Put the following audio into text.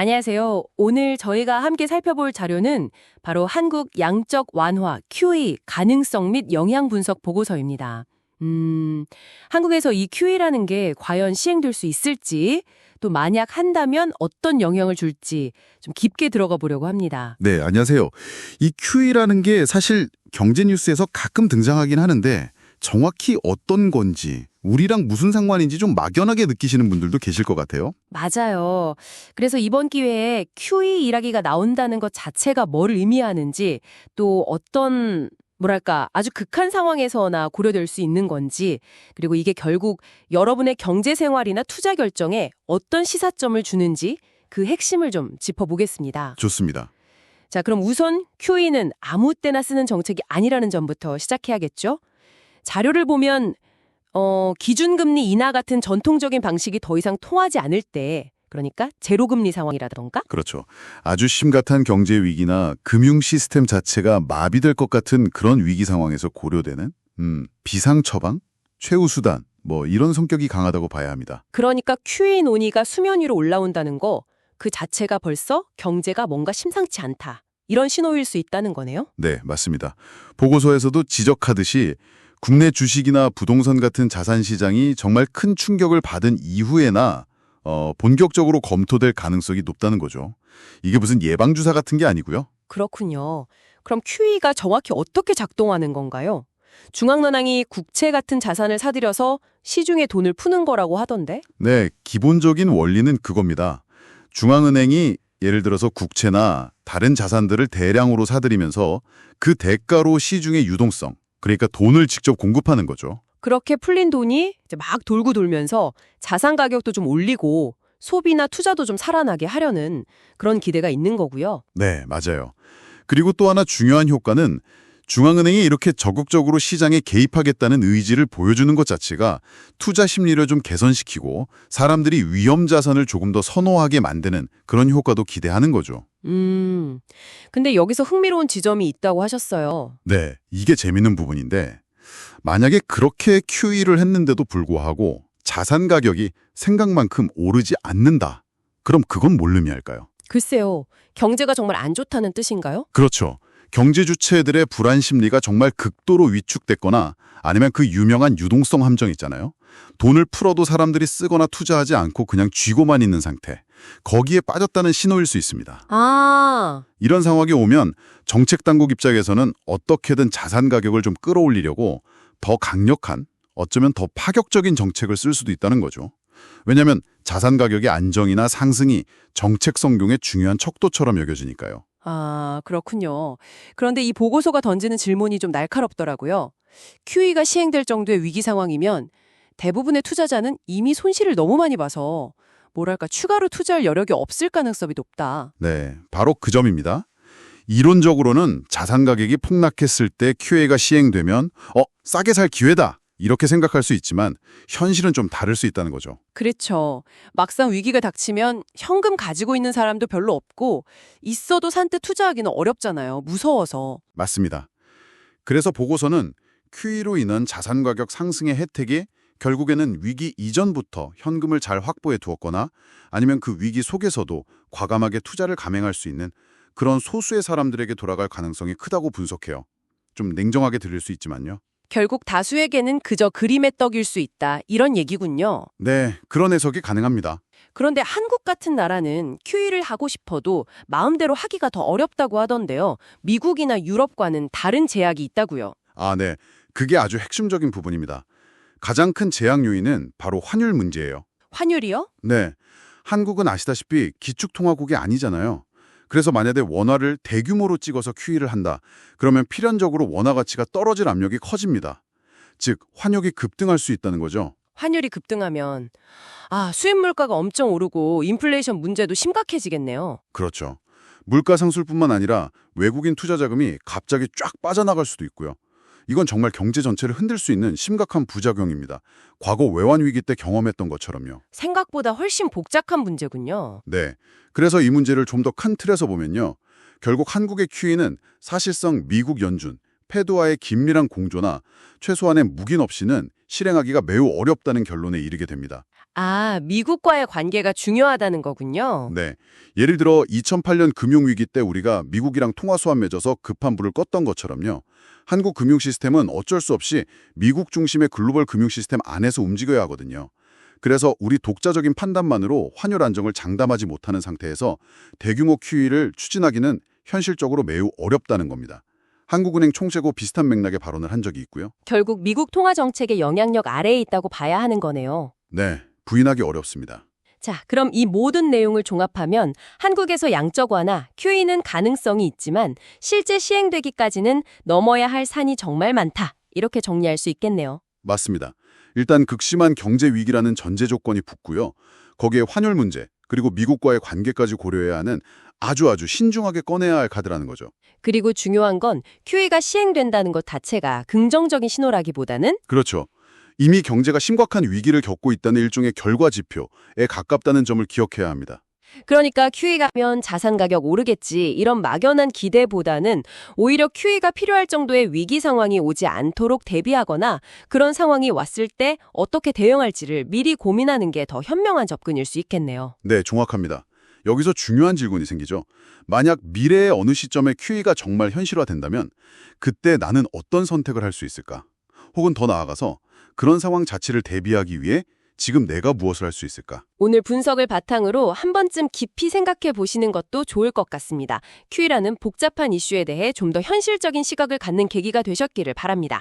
안녕하세요. 오늘 저희가 함께 살펴볼 자료는 바로 한국 양적 완화 QE 가능성 및 영향 분석 보고서입니다. 한국에서 이 QE라는 게 과연 시행될 수 있을지, 또 만약 한다면 어떤 영향을 줄지 좀 깊게 들어가 보려고 합니다. 네, 안녕하세요. 이 QE라는 게 사실 경제 뉴스에서 가끔 등장하긴 하는데 정확히 어떤 건지, 우리랑 무슨 상관인지 좀 막연하게 느끼시는 분들도 계실 것 같아요. 맞아요. 그래서 이번 기회에 QE 일하기가 나온다는 것 자체가 뭘 의미하는지, 또 어떤 뭐랄까 아주 극한 상황에서나 고려될 수 있는 건지, 그리고 이게 결국 여러분의 경제 생활이나 투자 결정에 어떤 시사점을 주는지 그 핵심을 좀 짚어보겠습니다. 좋습니다. 자, 그럼 우선 QE는 아무 때나 쓰는 정책이 아니라는 점부터 시작해야겠죠? 자료를 보면 기준금리 인하 같은 전통적인 방식이 더 이상 통하지 않을 때, 그러니까 제로금리 상황이라던가? 그렇죠. 아주 심각한 경제 위기나 금융 시스템 자체가 마비될 것 같은 그런 위기 상황에서 고려되는 비상 처방, 최후 수단, 이런 성격이 강하다고 봐야 합니다. 그러니까 QE 논의가 수면 위로 올라온다는 거, 그 자체가 벌써 경제가 뭔가 심상치 않다. 이런 신호일 수 있다는 거네요? 네, 맞습니다. 보고서에서도 지적하듯이 국내 주식이나 부동산 같은 자산 시장이 정말 큰 충격을 받은 이후에나 본격적으로 검토될 가능성이 높다는 거죠. 이게 무슨 예방주사 같은 게 아니고요. 그렇군요. 그럼 QE가 정확히 어떻게 작동하는 건가요? 중앙은행이 국채 같은 자산을 사들여서 시중에 돈을 푸는 거라고 하던데? 네, 기본적인 원리는 그겁니다. 중앙은행이 예를 들어서 국채나 다른 자산들을 대량으로 사들이면서 그 대가로 시중의 유동성, 그러니까 돈을 직접 공급하는 거죠. 그렇게 풀린 돈이 이제 막 돌고 돌면서 자산 가격도 좀 올리고 소비나 투자도 좀 살아나게 하려는 그런 기대가 있는 거고요. 네, 맞아요. 그리고 또 하나 중요한 효과는 중앙은행이 이렇게 적극적으로 시장에 개입하겠다는 의지를 보여주는 것 자체가 투자 심리를 좀 개선시키고 사람들이 위험 자산을 조금 더 선호하게 만드는 그런 효과도 기대하는 거죠. 근데 여기서 흥미로운 지점이 있다고 하셨어요. 네, 이게 재밌는 부분인데 만약에 그렇게 QE를 했는데도 불구하고 자산 가격이 생각만큼 오르지 않는다. 그럼 그건 뭘 의미할까요? 글쎄요, 경제가 정말 안 좋다는 뜻인가요? 그렇죠. 경제 주체들의 불안 심리가 정말 극도로 위축됐거나 아니면 그 유명한 유동성 함정 있잖아요. 돈을 풀어도 사람들이 쓰거나 투자하지 않고 그냥 쥐고만 있는 상태. 거기에 빠졌다는 신호일 수 있습니다. 아, 이런 상황이 오면 정책 당국 입장에서는 어떻게든 자산 가격을 좀 끌어올리려고 더 강력한, 어쩌면 더 파격적인 정책을 쓸 수도 있다는 거죠. 왜냐하면 자산 가격의 안정이나 상승이 정책 성공의 중요한 척도처럼 여겨지니까요. 그렇군요. 그런데 이 보고서가 던지는 질문이 좀 날카롭더라고요. QE가 시행될 정도의 위기 상황이면 대부분의 투자자는 이미 손실을 너무 많이 봐서 뭐랄까 추가로 투자할 여력이 없을 가능성이 높다. 네, 바로 그 점입니다. 이론적으로는 자산 가격이 폭락했을 때 QE가 시행되면 싸게 살 기회다 이렇게 생각할 수 있지만 현실은 좀 다를 수 있다는 거죠. 그렇죠. 막상 위기가 닥치면 현금 가지고 있는 사람도 별로 없고 있어도 산뜻 투자하기는 어렵잖아요. 무서워서. 맞습니다. 그래서 보고서는 QE로 인한 자산 가격 상승의 혜택이 결국에는 위기 이전부터 현금을 잘 확보해 두었거나 아니면 그 위기 속에서도 과감하게 투자를 감행할 수 있는 그런 소수의 사람들에게 돌아갈 가능성이 크다고 분석해요. 좀 냉정하게 들릴 수 있지만요. 결국 다수에게는 그저 그림의 떡일 수 있다. 이런 얘기군요. 네, 그런 해석이 가능합니다. 그런데 한국 같은 나라는 QE를 하고 싶어도 마음대로 하기가 더 어렵다고 하던데요. 미국이나 유럽과는 다른 제약이 있다고요. 네. 그게 아주 핵심적인 부분입니다. 가장 큰 제약 요인은 바로 환율 문제예요. 환율이요? 네. 한국은 아시다시피 기축통화국이 아니잖아요. 그래서 만약에 원화를 대규모로 찍어서 QE를 한다. 그러면 필연적으로 원화 가치가 떨어질 압력이 커집니다. 즉, 환율이 급등할 수 있다는 거죠. 환율이 급등하면 수입 물가가 엄청 오르고 인플레이션 문제도 심각해지겠네요. 그렇죠. 물가 상승뿐만 아니라 외국인 투자 자금이 갑자기 쫙 빠져나갈 수도 있고요. 이건 정말 경제 전체를 흔들 수 있는 심각한 부작용입니다. 과거 외환 위기 때 경험했던 것처럼요. 생각보다 훨씬 복잡한 문제군요. 네. 그래서 이 문제를 좀 더 큰 틀에서 보면요. 결국 한국의 QE는 사실상 미국 연준, 패드와의 긴밀한 공조나 최소한의 묵인 없이는 실행하기가 매우 어렵다는 결론에 이르게 됩니다. 아, 미국과의 관계가 중요하다는 거군요. 네. 예를 들어 2008년 금융위기 때 우리가 미국이랑 통화수완 맺어서 급한 불을 껐던 것처럼요. 한국 금융 시스템은 어쩔 수 없이 미국 중심의 글로벌 금융 시스템 안에서 움직여야 하거든요. 그래서 우리 독자적인 판단만으로 환율 안정을 장담하지 못하는 상태에서 대규모 QE를 추진하기는 현실적으로 매우 어렵다는 겁니다. 한국은행 총재고 비슷한 맥락의 발언을 한 적이 있고요. 결국 미국 통화 정책의 영향력 아래에 있다고 봐야 하는 거네요. 네, 부인하기 어렵습니다. 자, 그럼 이 모든 내용을 종합하면 한국에서 양적 완화, QE는 가능성이 있지만 실제 시행되기까지는 넘어야 할 산이 정말 많다. 이렇게 정리할 수 있겠네요. 맞습니다. 일단 극심한 경제 위기라는 전제 조건이 붙고요. 거기에 환율 문제, 그리고 미국과의 관계까지 고려해야 하는 아주 신중하게 꺼내야 할 카드라는 거죠. 그리고 중요한 건 QE가 시행된다는 것 자체가 긍정적인 신호라기보다는 그렇죠. 이미 경제가 심각한 위기를 겪고 있다는 일종의 결과 지표에 가깝다는 점을 기억해야 합니다. 그러니까 QE 가면 자산 가격 오르겠지 이런 막연한 기대보다는 오히려 QE가 필요할 정도의 위기 상황이 오지 않도록 대비하거나 그런 상황이 왔을 때 어떻게 대응할지를 미리 고민하는 게 더 현명한 접근일 수 있겠네요. 네, 정확합니다. 여기서 중요한 질문이 생기죠. 만약 미래의 어느 시점에 QE가 정말 현실화된다면 그때 나는 어떤 선택을 할 수 있을까? 혹은 더 나아가서 그런 상황 자체를 대비하기 위해 지금 내가 무엇을 할 수 있을까? 오늘 분석을 바탕으로 한 번쯤 깊이 생각해 보시는 것도 좋을 것 같습니다. QE라는 복잡한 이슈에 대해 좀 더 현실적인 시각을 갖는 계기가 되셨기를 바랍니다.